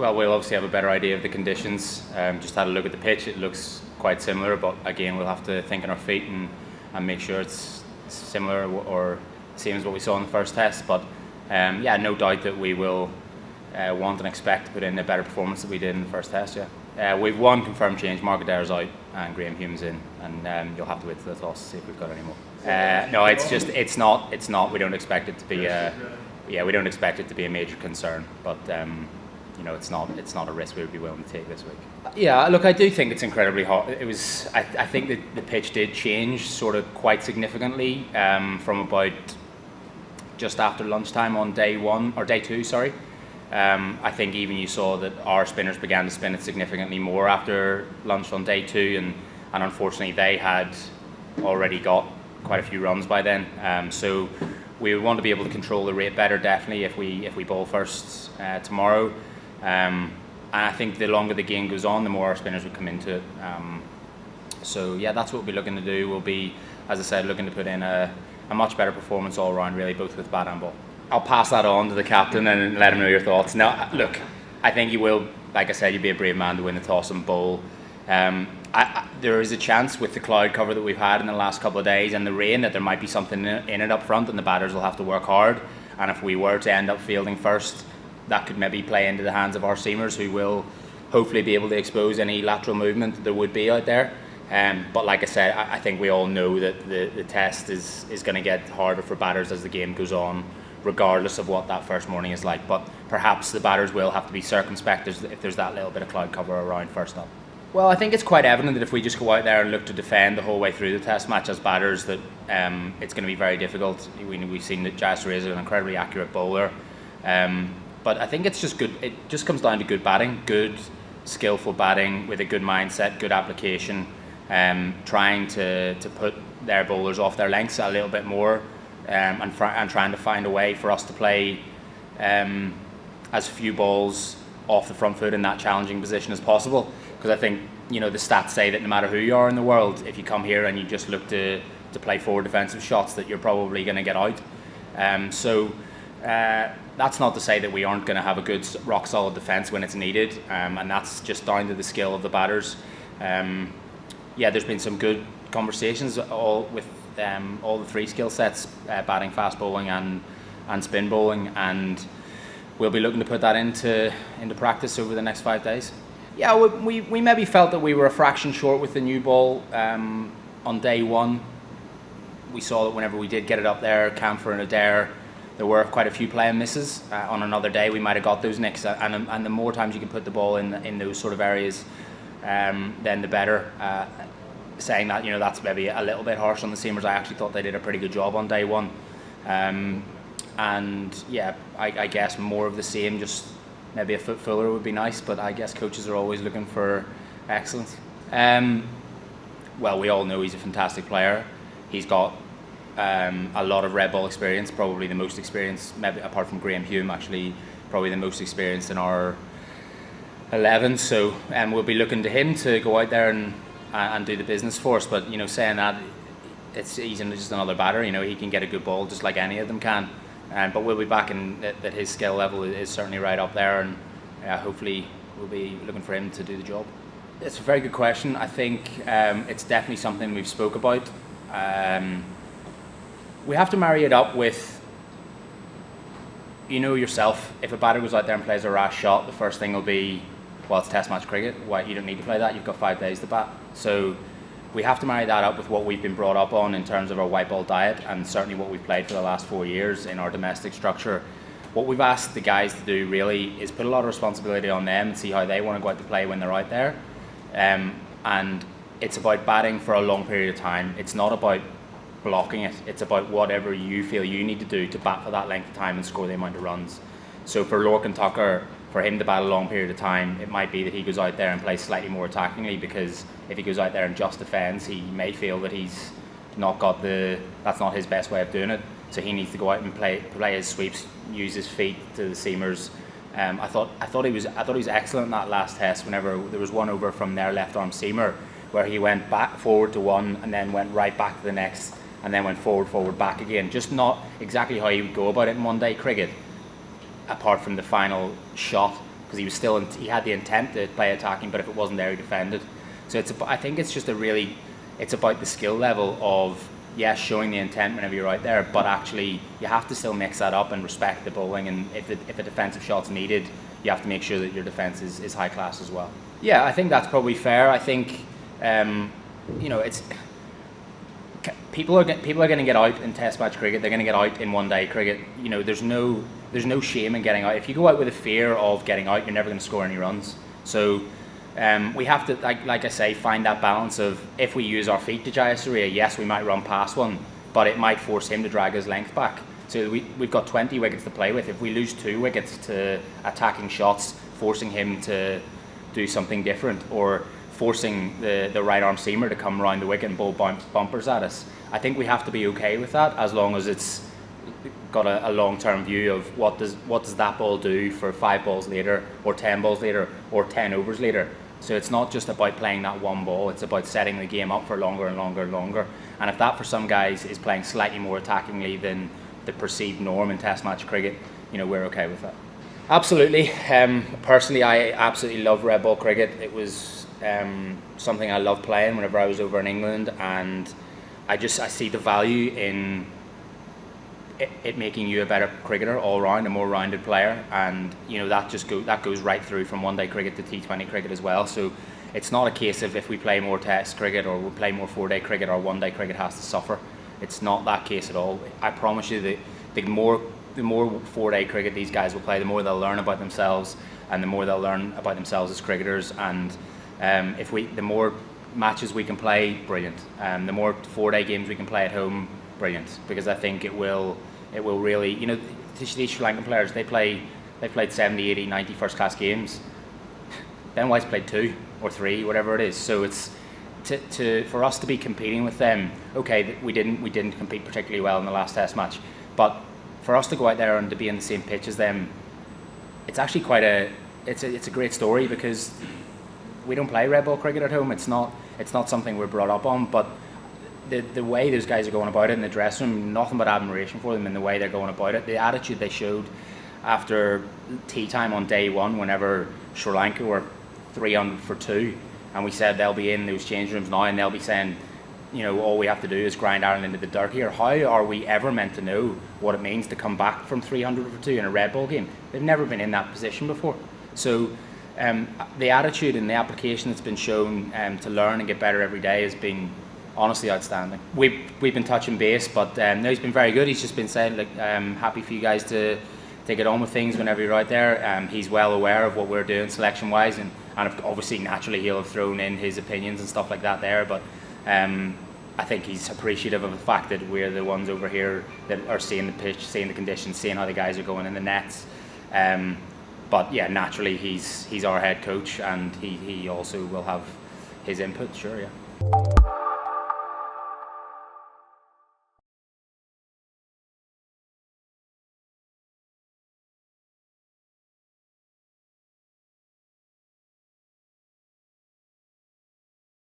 Well, we'll obviously have a better idea of the conditions. Just had a look at the pitch. It looks quite similar, but again, we'll have to think on our feet and make sure it's similar or same as what we saw in the first test. But yeah, no doubt that we will want and expect to put in a better performance than we did in the first test. Yeah, we've one confirmed change. Mark Adair's out and Graham Hume's in, and you'll have to wait till the toss to see if we've got any more. No, it's not. We don't expect it to be. We don't expect it to be a major concern, but it's not a risk we would be willing to take this week. Yeah, look, I do think it's incredibly hot. It was. I think that the pitch did change sort of quite significantly from about just after lunchtime on day two. Sorry. I think even you saw that our spinners began to spin it significantly more after lunch on day two, and unfortunately they had already got quite a few runs by then. So we want to be able to control the rate better, definitely, if we bowl first tomorrow. And I think the longer the game goes on, the more our spinners would come into it. So yeah, that's what we'll be looking to do. We'll be, as I said, looking to put in a much better performance all around, really, both with bat and ball. I'll pass that on to the captain and let him know your thoughts. Now, look, I think you will, like I said, you'd be a brave man to win the toss and bowl. There is a chance with the cloud cover that we've had in the last couple of days and the rain that there might be something in it up front and the batters will have to work hard. And if we were to end up fielding first, that could maybe play into the hands of our seamers, who will hopefully be able to expose any lateral movement that there would be out there. But like I said, I think we all know that the test is going to get harder for batters as the game goes on, regardless of what that first morning is like. But perhaps the batters will have to be circumspect if there's that little bit of cloud cover around first up. Well, I think it's quite evident that if we just go out there and look to defend the whole way through the test match as batters, that it's going to be very difficult. We've seen that Jazz is an incredibly accurate bowler. But I think it's just good. It just comes down to good batting, good skillful batting with a good mindset, good application, trying to put their bowlers off their lengths a little bit more, and trying to find a way for us to play as few balls off the front foot in that challenging position as possible. Because I think the stats say that no matter who you are in the world, if you come here and you just look to play forward defensive shots, that you're probably going to get out. That's not to say that we aren't going to have a good rock solid defence when it's needed, and that's just down to the skill of the batters. There's been some good conversations all the three skill sets, batting, fast bowling and spin bowling, and we'll be looking to put that into practice over the next 5 days. Yeah, we maybe felt that we were a fraction short with the new ball on day one. We saw that whenever we did get it up there, Camphor and Adair, there were quite a few play and misses. On another day we might have got those nicks, and the more times you can put the ball in those sort of areas, then the better. Saying that, that's maybe a little bit harsh on the seamers. I actually thought they did a pretty good job on day one. And yeah, I guess more of the same, just maybe a foot fuller would be nice, but I guess coaches are always looking for excellence. Well, we all know he's a fantastic player. He's got a lot of red ball experience, probably the most experience, maybe apart from Graham Hume, actually probably the most experience in our 11. So we'll be looking to him to go out there and do the business for us. But saying that, he's just another batter. He can get a good ball just like any of them can. But we'll be back in that his skill level is certainly right up there, and hopefully we'll be looking for him to do the job. It's a very good question. I think it's definitely something we've spoke about. We have to marry it up with, yourself, if a batter goes out there and plays a rash shot, the first thing will be, well, it's test match cricket. Why, you don't need to play that, you've got 5 days to bat. So we have to marry that up with what we've been brought up on in terms of our white ball diet, and certainly what we've played for the last 4 years in our domestic structure. What we've asked the guys to do really is put a lot of responsibility on them and see how they want to go out to play when they're out there. And it's about batting for a long period of time. It's not about blocking it. It's about whatever you feel you need to do to bat for that length of time and score the amount of runs. So for Lorcan Tucker, for him to bat a long period of time, it might be that he goes out there and plays slightly more attackingly, because if he goes out there and just defends, he may feel that he's not got that's not his best way of doing it. So he needs to go out and play his sweeps, use his feet to the seamers. I thought he was excellent in that last test. Whenever there was one over from their left arm seamer, where he went back forward to one and then went right back to the next, and then went forward back again. Just not exactly how he would go about it in one day cricket, apart from the final shot, because he had the intent to play attacking, but if it wasn't there, he defended. So I think it's just it's about the skill level of, yes, showing the intent whenever you're out there, but actually you have to still mix that up and respect the bowling, and if a defensive shot's needed, you have to make sure that your defence is high class as well. Yeah, I think that's probably fair. I think it's people are going to get out in Test match cricket. They're going to get out in one-day cricket. There's no shame in getting out. If you go out with a fear of getting out, you're never going to score any runs. So we have to, like I say, find that balance of, if we use our feet to Jayasuriya, yes, we might run past one, but it might force him to drag his length back. So we've got 20 wickets to play with. If we lose 2 wickets to attacking shots, forcing him to do something different, or forcing the right arm seamer to come around the wicket and bowl bumpers at us, I think we have to be okay with that, as long as it's got a long-term view of what does that ball do for 5 balls later, or 10 balls later, or 10 overs later. So it's not just about playing that one ball, it's about setting the game up for longer and longer and longer. And if that for some guys is playing slightly more attackingly than the perceived norm in Test match cricket, we're okay with that. Absolutely. Personally, I absolutely love red ball cricket. It was something I loved playing whenever I was over in England, and I see the value in it making you a better cricketer all round, a more rounded player, and that goes right through from one-day cricket to T20 cricket as well. So it's not a case of, if we play more Test cricket or we play more 4-day cricket, our one-day cricket has to suffer. It's not that case at all. I promise you that the more 4-day cricket these guys will play, the more they'll learn about themselves, and the more they'll learn about themselves as cricketers. And the more matches we can play, brilliant. The more 4-day games we can play at home, brilliant. Because I think it will really, these Sri Lankan players, they played 70, 80, 90 first-class games. Ben White's played 2 or 3, whatever it is. So it's for us to be competing with them. Okay, we didn't compete particularly well in the last Test match, but for us to go out there and to be in the same pitch as them, it's actually it's a great story, because we don't play red ball cricket at home. It's not something we're brought up on, but the way those guys are going about it in the dressing room, nothing but admiration for them in the way they're going about it. The attitude they showed after tea time on day 1, whenever Sri Lanka were 300 for 2, and we said they'll be in those change rooms now and they'll be saying, all we have to do is grind Ireland into the dirt here. How are we ever meant to know what it means to come back from 300 for 2 in a red ball game? They've never been in that position before. So the attitude and the application that's been shown to learn and get better every day has been honestly outstanding. We've been touching base, but no, he's been very good. He's just been saying, happy for you guys to get on with things whenever you're out there. He's well aware of what we're doing selection-wise, and obviously naturally he'll have thrown in his opinions and stuff like that there, but I think he's appreciative of the fact that we're the ones over here that are seeing the pitch, seeing the conditions, seeing how the guys are going in the nets. But yeah, naturally he's our head coach, and he also will have his input, sure, yeah.